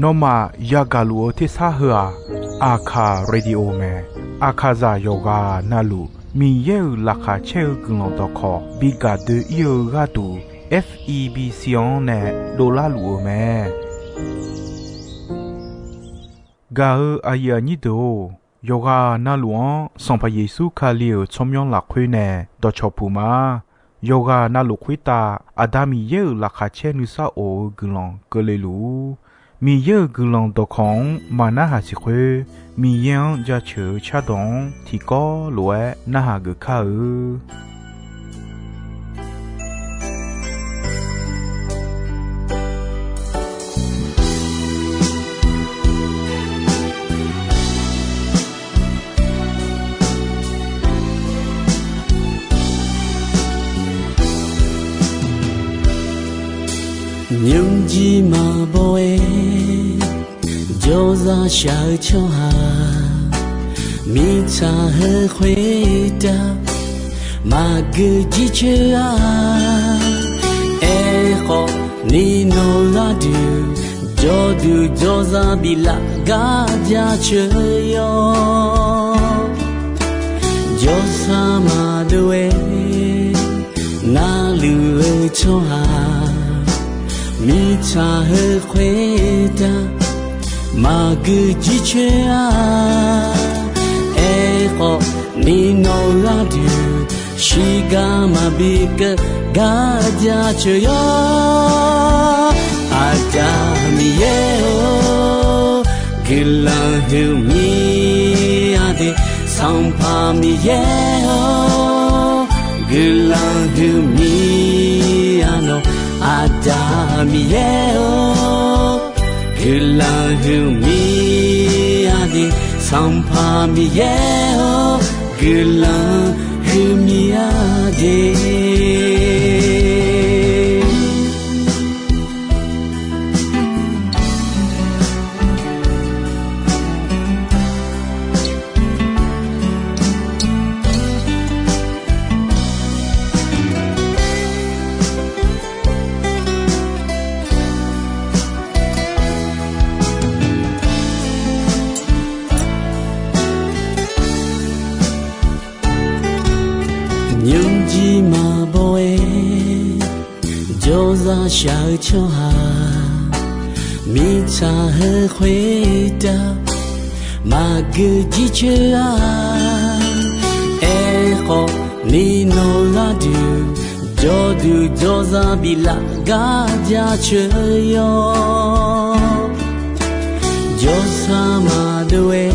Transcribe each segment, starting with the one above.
นอมายากาลูที่ซาหัวอาคาเรดิโอเมอาคาซาโยกานาลูมีเยอลักาเชลกุลตอคอบิกาเดเยกาตู FEB ซิออนเนดอลลาร์ลูเมกาอายานิโดโยกานาลวงสัมพเยซูคาเลียวชมยองหลักคุยเนดอชอปูมาโยกานาลุคุยตาอาดามีเยอลักาเชนุซาโอกุลองกเลลูมีเยอะกุลองตอของมานาหาสิเควมียังจะเชื่อชาดงที่ก็รวยนาหากข้าnhung chi mà bồi cho ra sao cho hà mi cha hơi khuê ta mà cứ chỉ chơi e khó ni no la cho ra bị lạc gà ra chơi yo cho sa mà đuôi na lừa cho hà mi cha hơi khuê ta mà cứ chỉ chơi e khó ni no la shi ga mà bị cái ga ra chơi yo mi yeo gila hiu mi ade sampa mi yeo gila hiu mi ano mi yeo gila hiu mi ade sampa mi yeo gila hiu mi ade nhung chi mà bồi cho ra sao cho hà mi cha hơi khuê ta mà cứ chỉ chơi e khó ni no la cho ra bị lạc gà ra chơi yo cho sa mà đuôi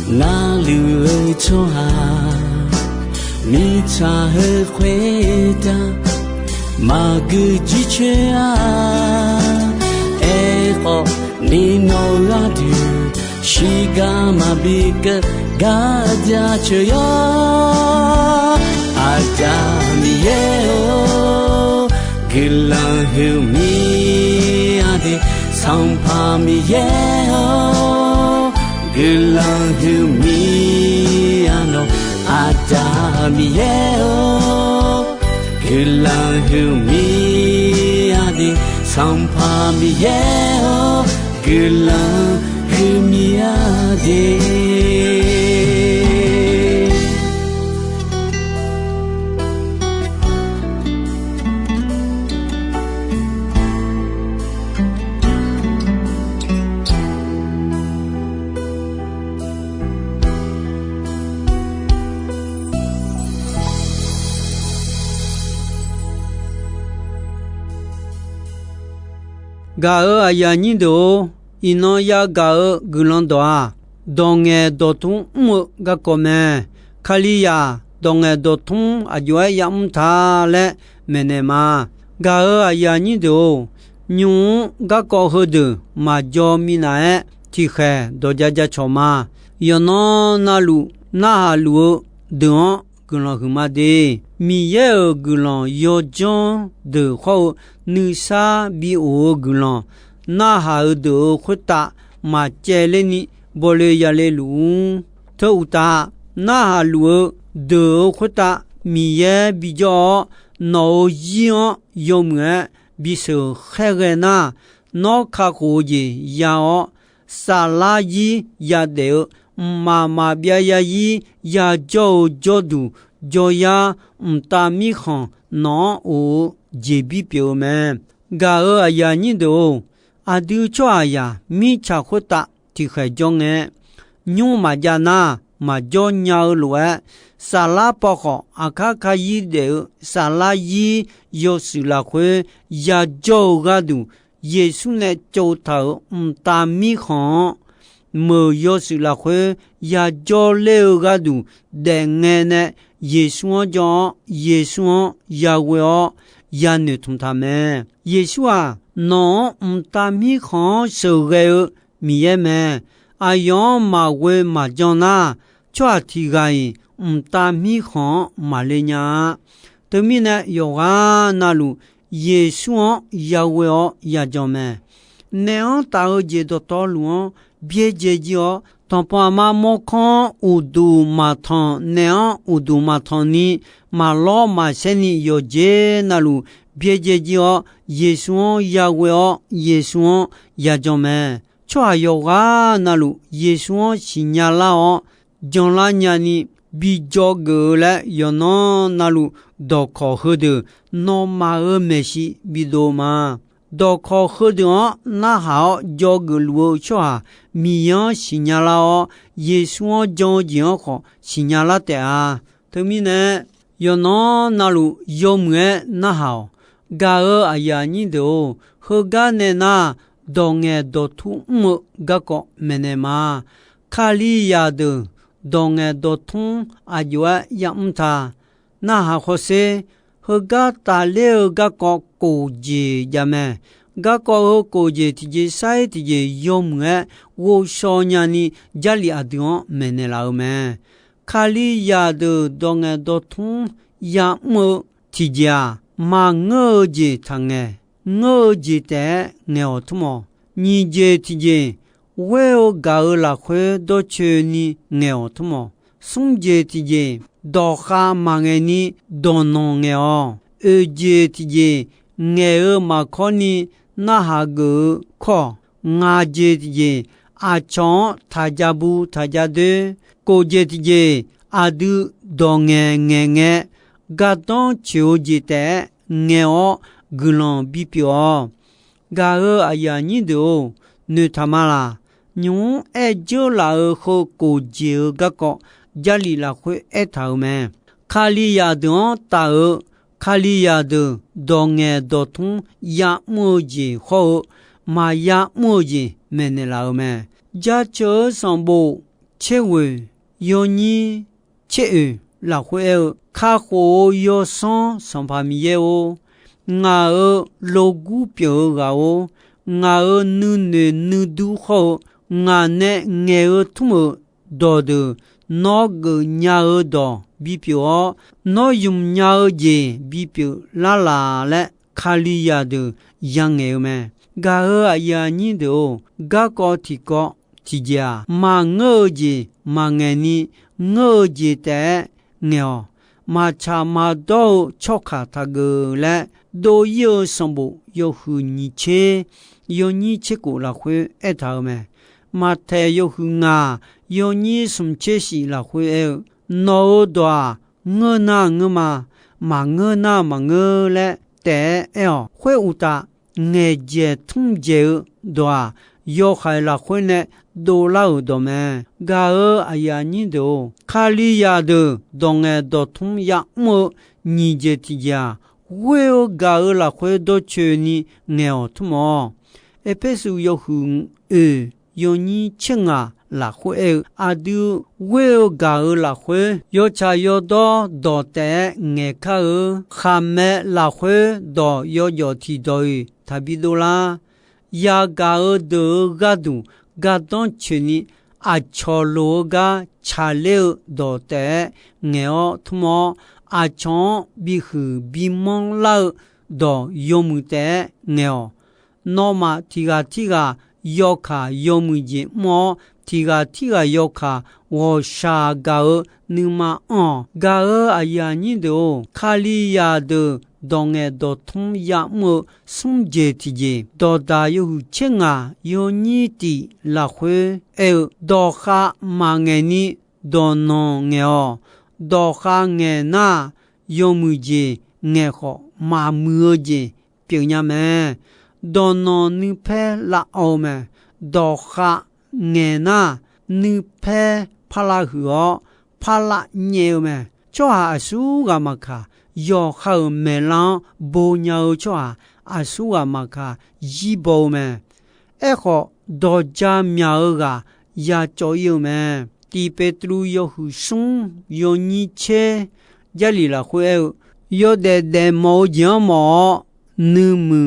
na lừa cho hà mi cha hơi khuê ta mà cứ chỉ chơi e khó ni no la shi ga mà bị cái ga ra chơi yo mi yeo gila hiu mi ade sampa mi yeo gila hiu mi ano mi yeo gila hiu mi ade sampa mi yeo gila hiu mi ade ga aya ni do ino ya ga gulon do donge do tu mu ga kome khaliya donge do tu ajwa yam tha le menema ga aya ni do nyu ga ko hodu ma jo mi na e ti khe do ja ja choma yono na lu do gulon huma de mi ye gulon yo jon de kho nu sa bi o gulon na ha de khota ma che le ni bo le ya le lu tho ta na ha lu de khota mi ye bi jo no yin yo mwe 比手海个那脑卡古吉呀哦，萨拉伊呀的妈妈别呀伊呀叫度叫呀大米行那哦杰比表们，噶尔呀你都阿丢抓呀米查回答提海中诶，牛马家那马叫鸟路萨拉包好阿卡卡伊的萨拉伊有时拉回呀叫个度。耶稣呢就头大米行没有时拉回呀叫了个度等下呢耶稣讲耶稣呀我呀你同他们耶稣啊喏大米行受个米也们啊样马为马讲那抓提个大米行马来呀对面呢有啊那路耶稣呀我呀叫们那样大个节都到路别节节当爸妈莫看乌杜马汤那样乌杜马汤呢马老马生你有节那路别节节耶稣呀我耶稣呀叫们抓有啊那路耶稣新呀啦哦将来呢比较个了有那路到考核的那马尔没西比多嘛到考核的那好叫个路说米样新呀啦哦耶稣将将好新呀啦的啊对面呢有那路有么那好噶尔哎呀你都和噶呢那当个都土么噶个没呢嘛卡里亚的当个都通阿有呀他那哈可是和噶大了噶个古节呀么噶个古节提节晒提节有么我说呀你家里阿丢没呢老么卡里亚的当个都通呀么提节嘛我节汤个我节的我他么你节提节我噶拉会都去你我他么送节提节到哈嘛个你到弄个哦节提节我嘛可你那哈个可我节提节阿长他家不他家的过节提节阿都到我噶当求节的我格朗比表噶哎呀你都你他妈啦牛就老和过节个个家里啦会头们卡里亚的大卡里亚的当个都通呀么节好嘛呀么节没呢老们家车上步切位有你切啦会卡火有上怕米耶哦我logo表个哦我nu du好我呢我土么到的那个鸟的比表那用鸟节比表啦啦嘞卡里亚的养鹅们噶尔呀你的噶个提个提家嘛我节嘛你我节的鸟嘛查嘛到巧卡他个嘞都有什么有和你切有你切过了会头们嘛太有和啊有你什么切西了会那多我那我嘛我那嘛我嘞得会有的我节通节多有还了会呢都老多们噶尔哎呀你都卡里亚的当个都通呀么你节提家会有噶尔了会都去你我他么别是有和有你亲啊啦会阿丢会有噶尔啦会有茶有多到的我卡尔哈没啦会到有提到他比多啦呀噶尔的噶度噶当去你阿乔罗噶茶了到的我他么阿长比和比忙了到有木的我那么提个要卡有木节么提个要卡我杀噶尔你嘛噶尔哎呀你的卡里亚的 do nghe do thung ya mo sum je ti je do da yu chenga yo ni ti la khwe e do kha ma nge ni do no nge o do kha nge na yo mu je nge kho ma mu je piu nya me do no ni phe la o me do kha nge na ni phe pha la hu o pha la nye me cho a su ga ma kha yo kha me la bo nya o cho a su ga ma kha yi bo me e kho do ja mya ga ya cho yu me ti petru yo hu sung yo ni che ja li la khwe yo de mo jia mo nu mu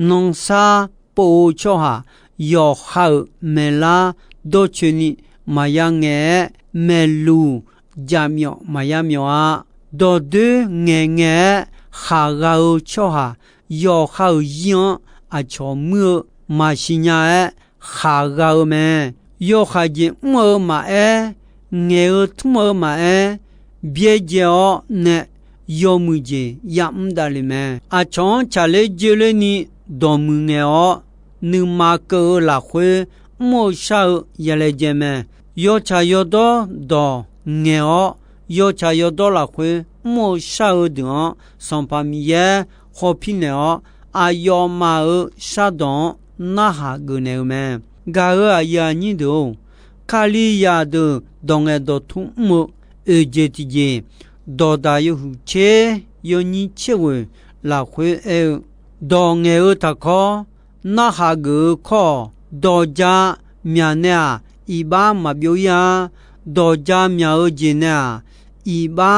nong sa po cho ha yo kha me la do chuni ma ya nge me lu ja myo ma ya myo a do de nge kha ga o cho ha yo kha yin a cho mu ma shi nya e kha ga o me yo kha ji mo ma e nge o tu mo ma e bie je o ne yo mu je ya da le me a chon cha le je le ni do mu nge o nu ma ko la khwe mo sha ya le je me yo cha yo do nge o yo cha yo do la khwe mo sha do son pa mi ye ho pi ne o a yo ma o sha don na ha gu ne me ga a ya ni do kali ya do dong e do tu mo e je ti je do da yu hu che yo ni che we la khwe e do nge o ta kho na ha gu kho do ja mya ne a i ba ma byo ya do ja mya o je ne a i ba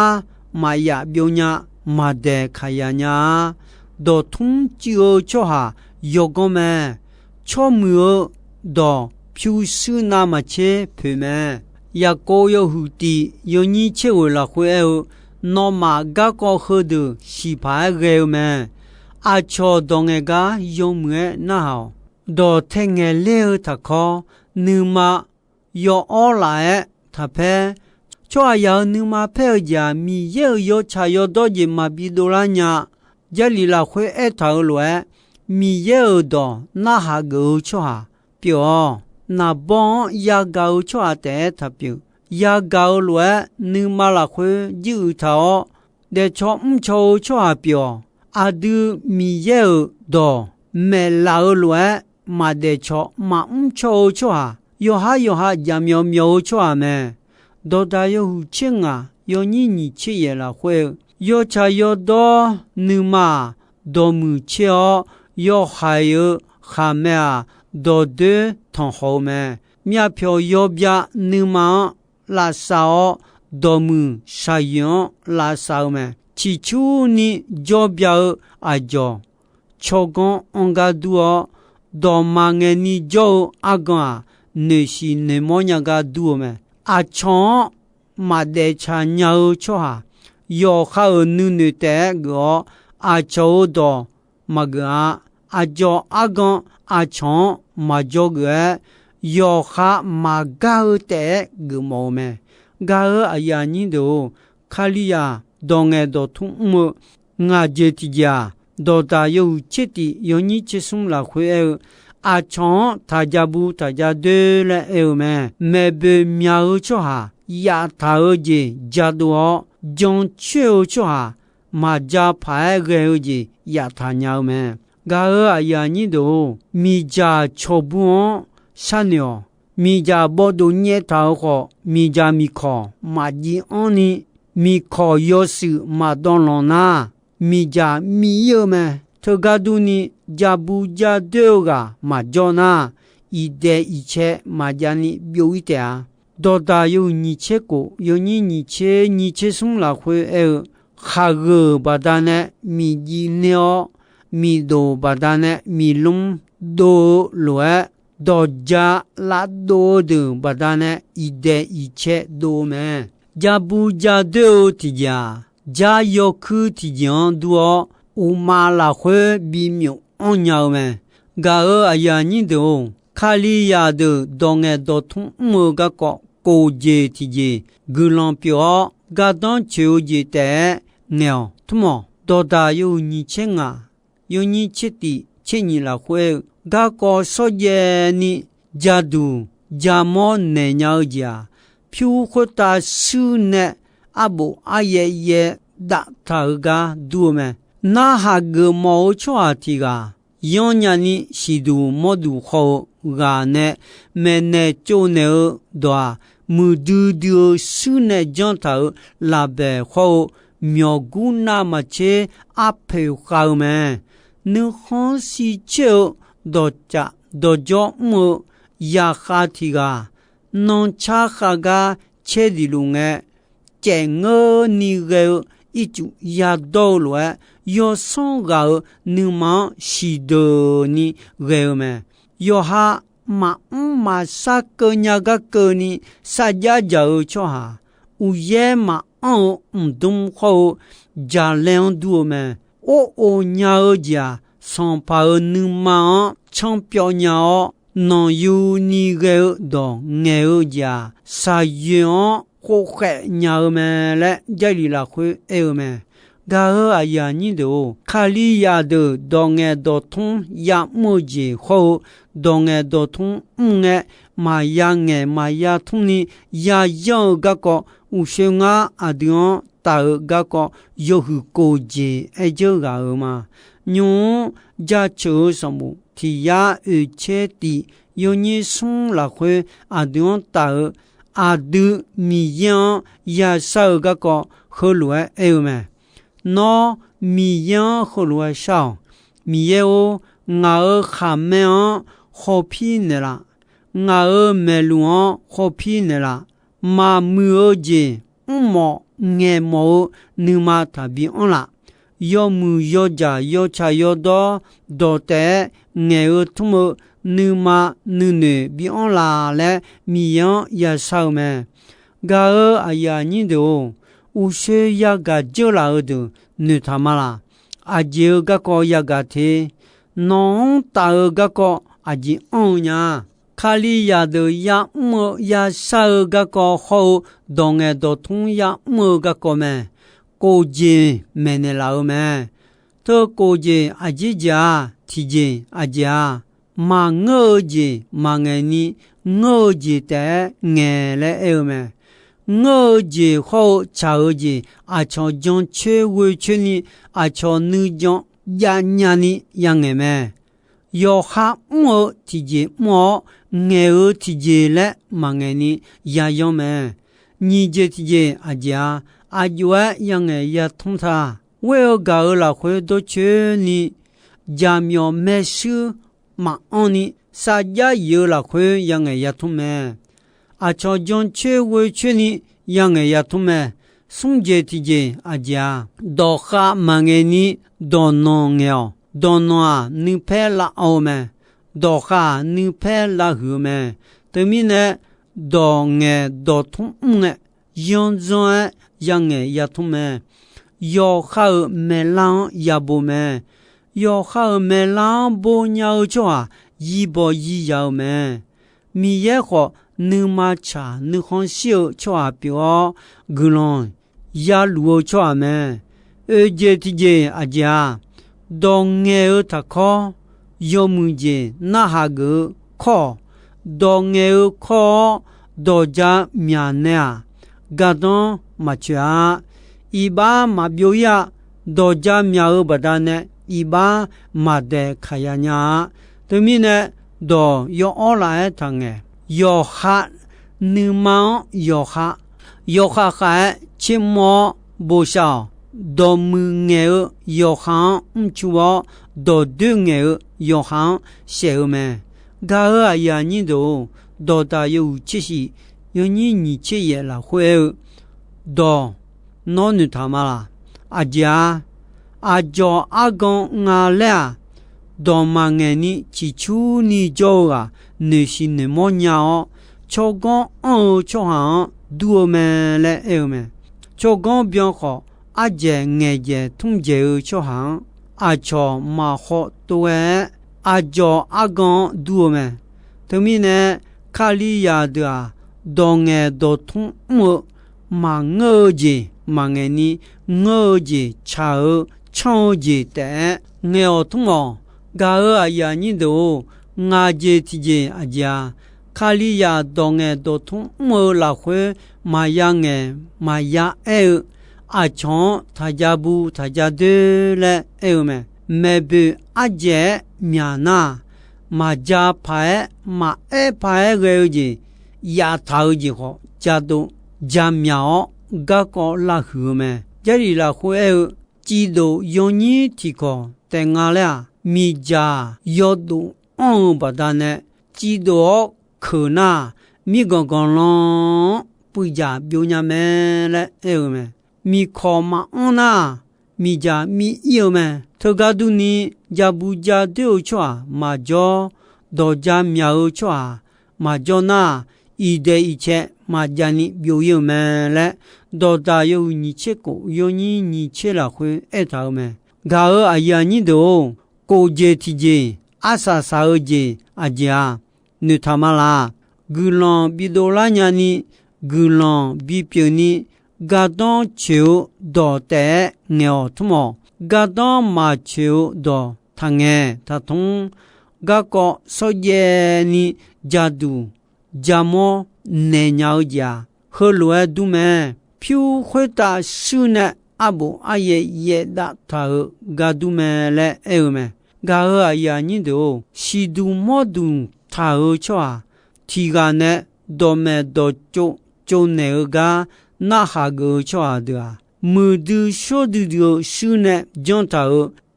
ma ya byo nya ma de kha ya nya do thung chi o cho ha yo go me cho mu do pyu su na ma che phe me ya ko yo hu ti yo ni che wo la khwe e no ma ga ko khu du si pha ge me a cho dong e ga yo mwe na ha do the nge le ta kho nu ma yo o la e ta phe cho ya nu ma phe ja mi ye yo cha yo do ji ma bi do la nya ja li la khwe e ta lo e mi ye do na ha go cho ha pyo na bon ya ga o cho a te ta pyo ya ga o lo e nu ma la khwe ji ta o de cho cho a pyo a du mi ye do me la o lo e ma de cho ma cho a yo ha ja myo cho a me do da yo hu chen a yo ni che ye la khwe yo cha yo do nu ma do mu che o yo ha yo kha me a do de thong ho me mya phyo yo bya nu ma la sa o do mu sa yon la sa me chi chu ni jo bya a jo chogon on ga du o do ma nge ni jo a ga ne shi ne mo nya ga du me a chon ma de cha nya o cho ha yo kha nu ne te go a cho do ma ga a jo a gon a chon ma jo ge yo kha ma ga te gu mo me ga a ya ni do khali ya do nge do thu mo nga je ti ja do ta yo che ti yo ni che sum la khwe a chon ta ja bu ta ja de le e me be mya o cho ha ya ta o je ja do jong che o cho ha ma ja pha ge o je ya ta nya me ga a ya ni do mi ja cho bu sa nyo mi ja bo do nye ta ho mi ja mi kho ma ji on ni mi kho yo su ma don lo na mi ja mi yo me to ga du ni ja bu ja de ga ma jo na i de i che ma ja ni byo i te a do da yo ni che ko yo ni che sum la khwe e kha ge ba da ne mi ji ne o mi do ba da ne mi lum do lo e do ja la do de ba da ne i de i che do me ja bu ja de o ti ja ja yo khu ti jan du o u ma la khwe bi myo on nya me ga a ya ni do khali ya de dong e do thung mo ga ko je ti je gu lon pyo ga don che o je te neo tumo 多大有你钱啊，有你切的切你了会噶个说耶你家度家么内鸟家飘忽大树呢阿布阿爷爷大他个度me那哈个毛错提个用伢你是度么度好个呢me呢就呢多木嘟嘟树呢将头拉白好苗古那么切阿配好me你好是就多加多叫么呀哈提个农差哈个切的路哎见我你个一就呀到了要送个你们是的你个me要哈嘛啥个伢个个你啥家就做哈有也嘛懂好家两多me伢儿家上把你们唱表伢能有你个的伢儿家啥样好害伢儿们来家里来会儿们噶儿呀你都卡里呀的当眼都通呀么子好当眼都通眼嘛呀通你呀要个个有些啊的大个个有去过节就个儿嘛牛家求什么提呀切的有你送来回的大的米样呀少个个好来me no 米样好来少米有我哈没好皮呢啦我没路好皮呢啦嘛没节么眼毛你嘛他比on啦要么要家要茶要多多的眼儿土么你嘛你比on啦嘞米样也少me噶儿呀你都有些呀个就老的你他妈啦就个个呀个的农大个个就呀卡里呀的呀么呀少个个好当眼都通呀么个个me过节没呢老me都过节几家提节家嘛我节嘛眼你我节的眼来me我节好超节像将缺位缺你像你将呀你样me要哈么提节么眼儿提节来嘛眼你呀样me你节提节家就样也通他我要搞了会多缺你家苗没事嘛你啥家有了会样也通me像将缺位缺你样也通me送节提节家多哈嘛你多农药多农你配了奥me多哈你配了后me对面呢多多通用中样也通me要好没浪也不me要好没浪不鸟做一不一要me米也好你嘛茶你好小做表个人也路做me节提节家当眼他考有么节那哈个考当眼考多家面呢噶当嘛cha一把嘛表呀多家苗不单呢一把嘛的开呀呀对面呢多有all来汤诶有哈你们有哈还切么不少多么眼有哈就多对眼有哈写me噶呀你都多大有这些有你这也了会多那你他妈啦家叫公俩多嘛眼你起初你做你是你么鸟超讲超行多me来me超讲bien好节眼节通节超行超嘛好多叫公多me对面呢卡里亚的当眼都通嘛我节嘛眼你我节超 chong je te ngeo tumo ga aya ni do nga je ti je aja khali ya donge do thum mo la khwe ma ya nge ma ya a chon thajabu thajade le me mebe aje myana ma ja phae ma phae ge ji ya thau ji ho ja do ja myao ga ko la hu me jari la khwe ji do yon ni ti ko te nga la mi ja yo do on ba da ne ji do khu na mi gon gon lo pu ja byo nya me le me mi kho ma ona mi ja mi yo me thoga du ni ja bu ja de o chwa ma jo do ja mya o chwa ma jo na i de i che ma ja ni byo yo me le do da yo ni che ko yo ni che la khwe ta me ga aya ni do ko je ti je asa sa o je aja nu thamala gulon bidola nya ni gulon bi pyo ni gadon cheu do te ngeo tumo gadon ma cheu do thange ta thong ga ko so ye ni jadu jamo ne nyao ja ho lo du me phu khwe ta su ne abo aye ye da ta ga du me le me ga ya ni do si du mo du ta chwa ti ga ne do me do cho ne ga na ha go chwa da mu du sho du su ne jon ta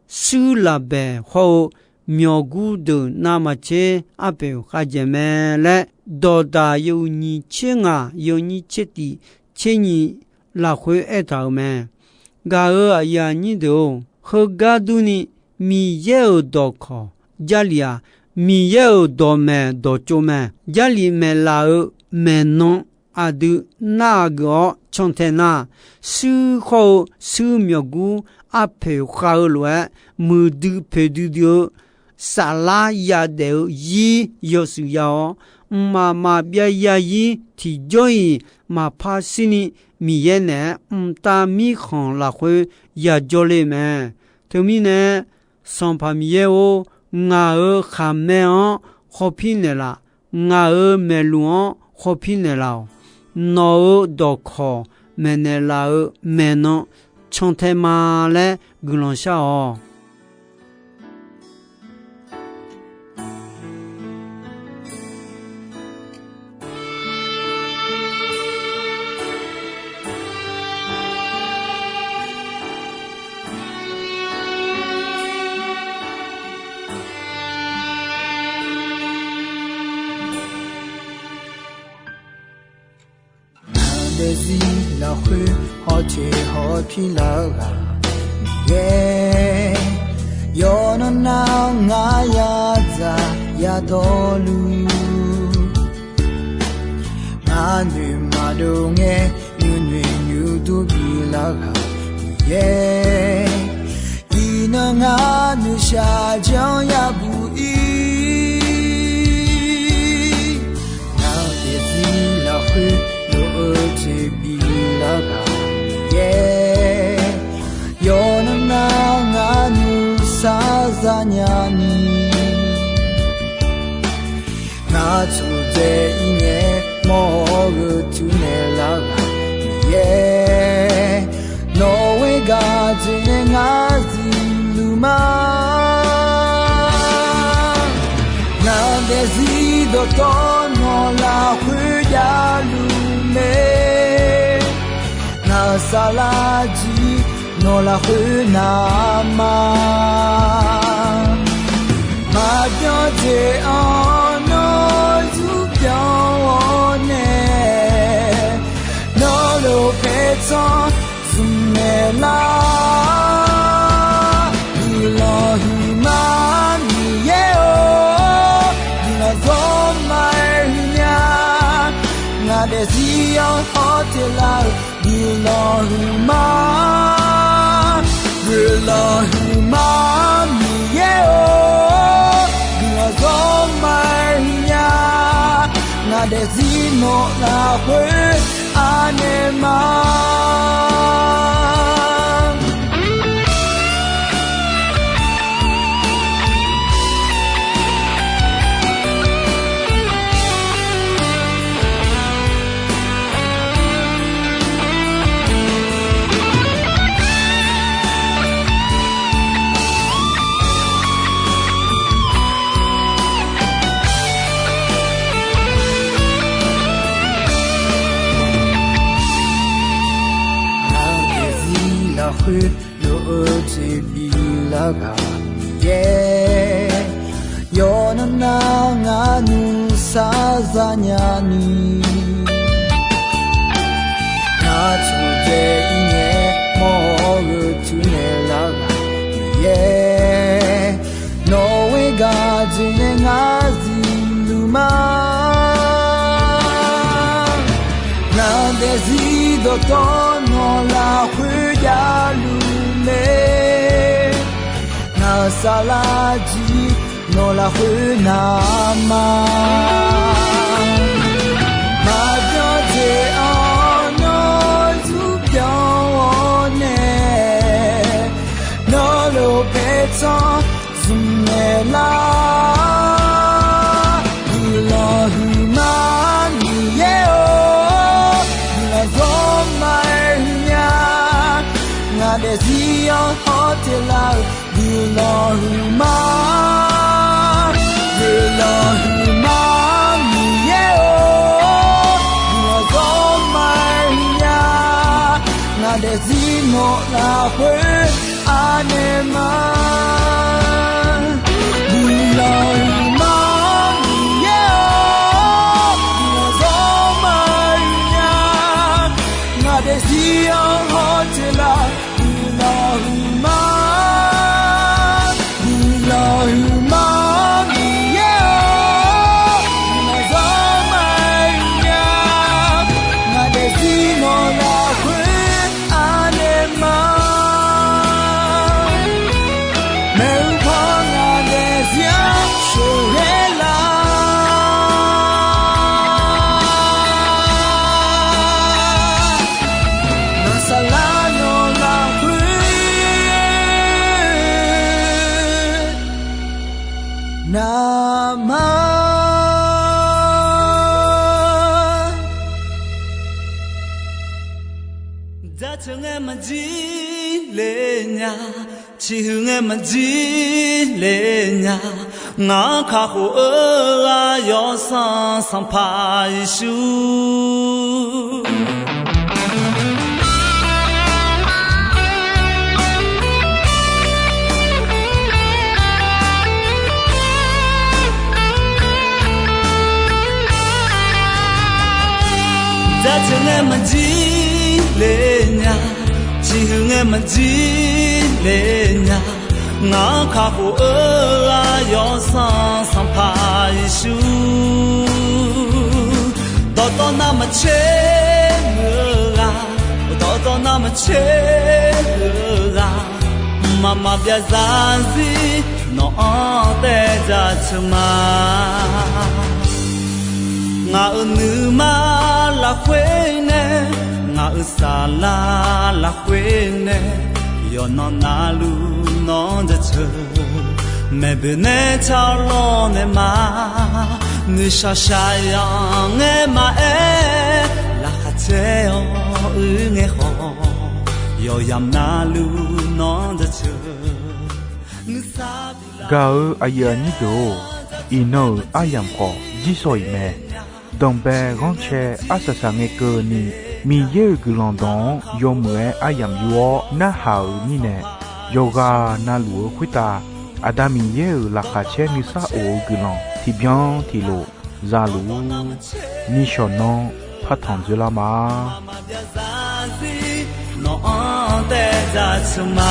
su la be ho myo gu do na ma che a pe kha je me le do da yu ni che nga yu ni che ti che ni la khwe ta me ga ya ni do ho ga du ni mi ye do kho jalia mi ye do me do cho me jali me la me non adu na go chonte na su ho su myo gu a pe kha lo mu du pe du dio sala ya de yi yo su ya ma bia ya yi ti joy ma pa sini mi ye ne ta mi khon la khwe ya jole me to mi ne son pa mi ye o nga kha me on khopi ne la nga me luon khopi ne la no do kho me ne la me no chonte ma le gulon sha o la khue ho che ho phi la ga ye yo no na nga ya za ya do lu ma nu ma do nge nyu du bi la ga ye i na nga nu sha jong ya bu i na de zi la khue che bi la ga ye yo na nga nu sa za nya ni na chu de i ne mo gu tu ne la ga ye no we ga ji ne nga zi lu ma na de zi do to no la hu ya lu na salaji no la khuna ma pyo je no zu pyo ne no lo pe son su me la ni lo hi ma ni ye o ni la zo mai nya na de si on hot la ni lo ma mi ye o ni la zo mai nya na de si no la hue anema 사자냐니 나 주제이네 모르 투넬라가 예 너의 가진 아질루마 나 데지도 떠놀라 회야루네 나 살라지 놀라 회나마 마저제 언어 주변에 너로 배쳐 숨내라 일러흐마니에요 일러좀말냐 나의 지연 호텔라 일러흐마 일러흐마니에요 일러좀말냐 나의 지노라 회 안에만 일러흐마니에요 일러좀말냐 나의 지연 호텔라 일러흐마 지흥에만 지레냐 나 가고 어아 여상 상파이슈 자청에만 지레냐 지흥에만 지레냐 나 가고 어아 여상 상파이슈 떠떠나마 채르라 떠떠나마 채르라 마마 비아자지 너한테 자청마 나 은으마 라회네 나 으살라 라회네 여너 나루 넌자처 매변에 char로네 마 느샤샤양의 마에 라하체어 응애호 여얌 나루 넌자처 가을 아이아니도 이노 아얌코 지소이메 동배 런체 아사상의 거니 미예 글런동 요무에 아얌 유어 나하우 니네 요가 나루어 퀴타 아다미예 라카체 니사 오 글런 티변 티로 자루 니쇼노 파탄줄라마 너한테 자츠마